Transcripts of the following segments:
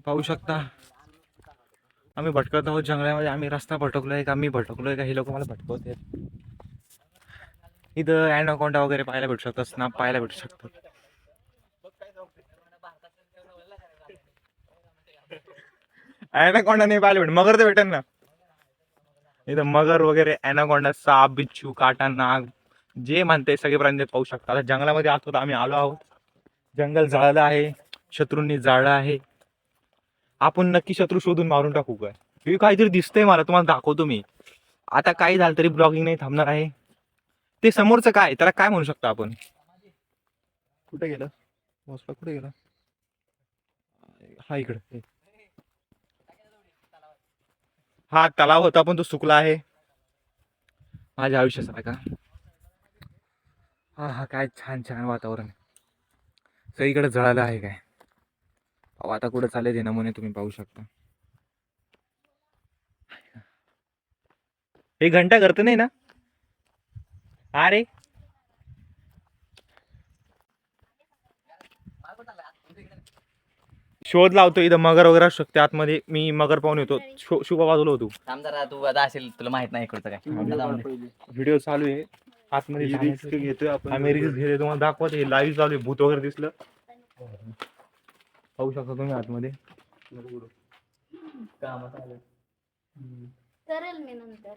पाहू शकता आम्ही भटकत आहोत जंगलामध्ये. आम्ही रस्ता भटकलोय का मी भटकलोय का हे लोक मला भटकवत आहेत. इथं ॲनाकोंडा वगैरे पाहायला भेटू शकतात, स्नाप पाहायला भेटू शकतात. ॲनाकोंडा नाही पाहायला भेट, मगर तर भेटेल ना इथं. मगर वगैरे, ॲनाकोंडा, साप, बिच्छू, काटा, नाग जे म्हणते सगळे प्राणी पाहू शकता. आता जंगलामध्ये आहोत, आम्ही आलो आहोत. जंगल जाळलं आहे, शत्रूंनी जाळलं आहे. आपण नक्की शत्रू शोधून मारून टाकू काय? हे काहीतरी दिसतंय मला, तुम्हाला दाखवतो मी. आता काही झालं तरी ब्लॉगिंग नाही थांबणार आहे. ते समोरचं काय, त्याला काय म्हणू शकतो आपण? कुठे गेलं कुठे गेला? हा इकडे. हा तलाव होता पण तो सुकला आहे. माझ्या आयुष्यासारखा. हा हा, काय छान छान वातावरण. सगळीकडे जळालं आहे काय. आता कुठं चालले ते नमुने तुम्ही पाहू शकता. हे घंटा करत नाही ना? अरे शोध लावतो इथं. मगर वगैरे असू शकते आतमध्ये. मी मगर पाहून येतो. शुभा बाजूला होतो. तू आता असेल, तुला माहित नाही इकडचं काय. व्हिडिओ चालू आहे आतमध्ये घेतोय आपण. आम्ही रील्स घेतोय, तुम्हाला दाखवते. लाईव्ह चालू आहे. भूत वगैरे दिसलं पाहू शकता तुम्ही आतमध्ये. करेल मी नंतर.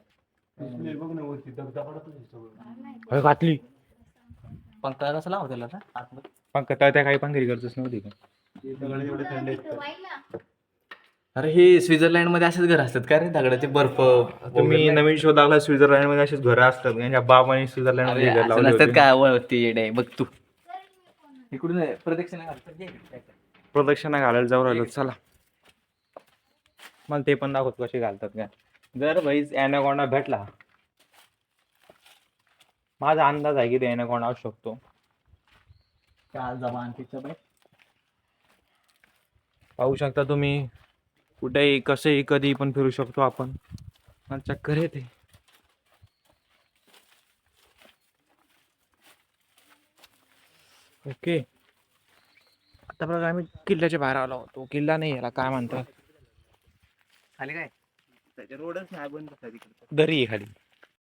घातली पंखा कसं लाव त्याला पंख त्या काही पंखरी गरजच नव्हती का? अरे हे स्वित्झर्लंड मध्ये असेच घर असतात का रे, दगडाचे बर्फ. तुम्ही नवीन शोध लागला. स्वित्झर्लंड मध्ये असेच घरं असतात. यांच्या बाबांनी स्वित्झर्लंड मध्ये घर लावले नसतात होते. का वळती बघ तू. इकडून प्रदक्षिणा प्रदक्षिणा घालायला जाऊ राहिलो. चला मला ते पण दाखवत कसे घालतात काय. जर भाई ॲनाकोंडा भेटला, माझा अंदाज आहे की ते ॲनाकोंडा असू शकतो. पाहू शकता तुम्ही. कुठेही कसेही कधी पण फिरू शकतो आपण. चक्कर येते. ओके, आता बघा आम्ही किल्ल्याच्या बाहेर आलो होतो. किल्ला नाही, याला काय म्हणतात, खाली काय त्याच्या रोडच नाही बंद. दरी आहे खाली.